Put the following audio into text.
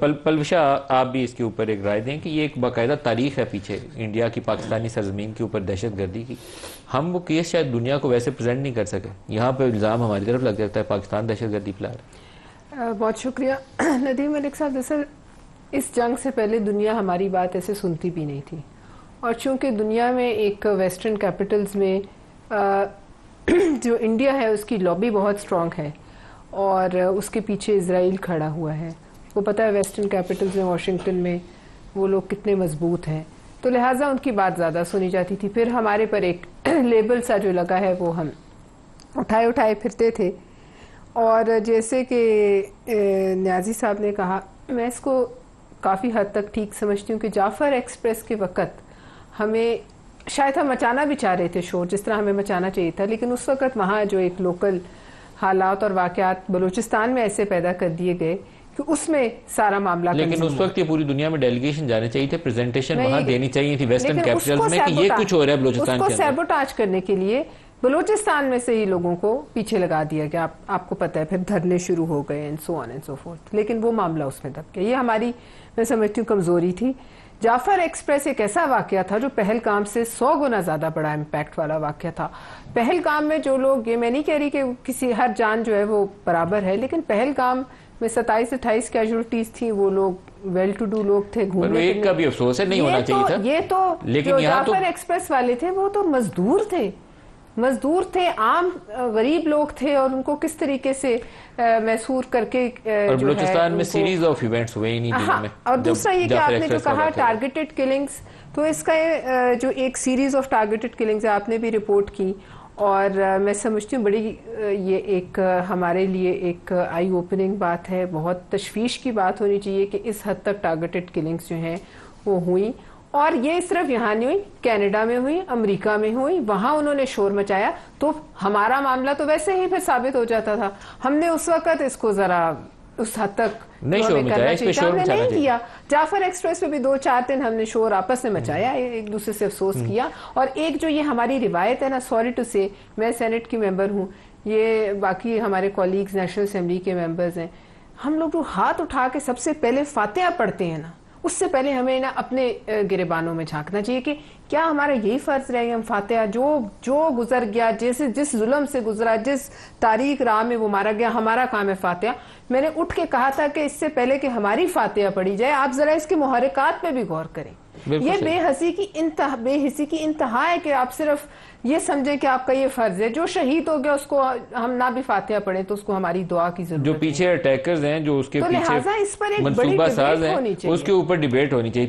पलविशा, आप भी इसके ऊपर एक राय दें कि ये एक बाकायदा तारीख है पीछे इंडिया की पाकिस्तानी सरजमीन के ऊपर दहशतगर्दी की। हम वो केस शायद दुनिया को वैसे प्रेजेंट नहीं कर सके, यहाँ पर इल्ज़ाम हमारी तरफ लग जाता है पाकिस्तान दहशतगर्दी फैला रहा है। बहुत शुक्रिया नदीम मलिक साहब। दरअसल इस जंग से पहले दुनिया हमारी बात ऐसे सुनती भी नहीं थी, और चूंकि दुनिया में एक वेस्टर्न कैपिटल्स में जो इंडिया है उसकी लॉबी बहुत स्ट्रांग है और उसके पीछे इजराइल खड़ा हुआ है। वो पता है वेस्टर्न कैपिटल्स में, वॉशिंगटन में वो लोग कितने मजबूत हैं, तो लिहाजा उनकी बात ज़्यादा सुनी जाती थी। फिर हमारे पर एक लेबल सा जो लगा है वो हम उठाए उठाए फिरते थे। और जैसे कि न्याजी साहब ने कहा, मैं इसको काफ़ी हद तक ठीक समझती हूँ कि जाफ़र एक्सप्रेस के वक़्त हमें शायद हम मचाना भी चाह रहे थे शोर, जिस तरह हमें मचाना चाहिए था, लेकिन उस वक़्त वहाँ जो एक लोकल हालात और वाक़यात बलूचिस्तान में ऐसे पैदा कर दिए गए कि उसमें सारा मामला। लेकिन उस वक्त ये पूरी दुनिया में डेलीगेशन जाने चाहिए थे, प्रेजेंटेशन वहाँ देनी चाहिए थी वेस्टर्न कैपिटल्स में कि ये कुछ हो रहा है बलूचिस्तान के अंदर। सैबोटाज करने के लिए बलूचिस्तान में से ही लोगों को पीछे लगा दिया गया। आपको पता है, फिर धरने शुरू हो गए and so on and so fourth, लेकिन वो मामला उसमें दब गया। ये हमारी, मैं समझती हूँ, कमजोरी थी। जाफर एक्सप्रेस एक ऐसा वाकया था जो पहलगाम से 100 गुना ज्यादा बड़ा इम्पैक्ट वाला वाकया था। पहलगाम में जो लोग, ये मैं नहीं कह रही कि किसी हर जान जो है वो बराबर है, लेकिन पहलगाम में 27-28 कैजुअलिटीज थी। वो लोग वेल टू डू लोग थे, घूमने एक का भी अफसोस है, नहीं होना चाहिए था। ये तो लेकिन जो जाफर एक्सप्रेस वाले थे वो तो मजदूर थे, आम गरीब लोग थे, और उनको किस तरीके से मैसूर करके और बलूचिस्तान में सीरीज ऑफ इवेंट्स हुए इन्हीं दिनों में। और दूसरा ये कि आपने जो कहा टारगेटेड किलिंग्स, तो इसका जो एक सीरीज ऑफ टारगेटेड किलिंग्स है आपने भी रिपोर्ट की, और मैं समझती हूँ बड़ी ये एक हमारे लिए एक आई ओपनिंग बात है। बहुत तशवीश की बात होनी चाहिए कि इस हद तक टारगेटेड किलिंग्स जो हैं वो हुई, और ये सिर्फ यहाँ नहीं हुई, कनाडा में हुई, अमेरिका में हुई, वहां उन्होंने शोर मचाया। तो हमारा मामला तो वैसे ही फिर साबित हो जाता था। हमने उस वक्त इसको जरा उस हद तक नहीं शोर मचाया, इस पे शोर मचाना नहीं किया। जाफर एक्सप्रेस पे भी 2-4 दिन हमने शोर आपस में मचाया, एक दूसरे से अफसोस किया। और एक जो ये हमारी रिवायत है ना, सॉरी टू से, मैं सेनेट की मेंबर हूँ, ये बाकी हमारे कॉलीग्स नेशनल असेंबली के मेंबर्स हैं, हम लोग जो हाथ उठा के सबसे पहले फातिहा पढ़ते हैं ना, उससे पहले हमें ना अपने गिरेबानों में झांकना चाहिए कि क्या हमारा यही फर्ज रह गया। हम फातिहा जो गुजर गया, जैसे जिस जुल्म से गुजरा, जिस तारीख राह में वो मारा गया, हमारा काम है फातिहा। मैंने उठ के कहा था कि इससे पहले कि हमारी फातिहा पढ़ी जाए, आप जरा इसके मुहर्रिकात पे भी गौर करें। ये बेहिसी की इंतहा है कि आप सिर्फ ये समझें कि आपका ये फर्ज है। जो शहीद हो गया उसको हम ना भी फातिहा पढ़े तो उसको हमारी दुआ की जरूरत है। जो पीछे अटैकर्स हैं, जो उसके तो पीछे इस पर एक बड़ी डिबेट होनी चाहिए, उसके ऊपर डिबेट होनी चाहिए।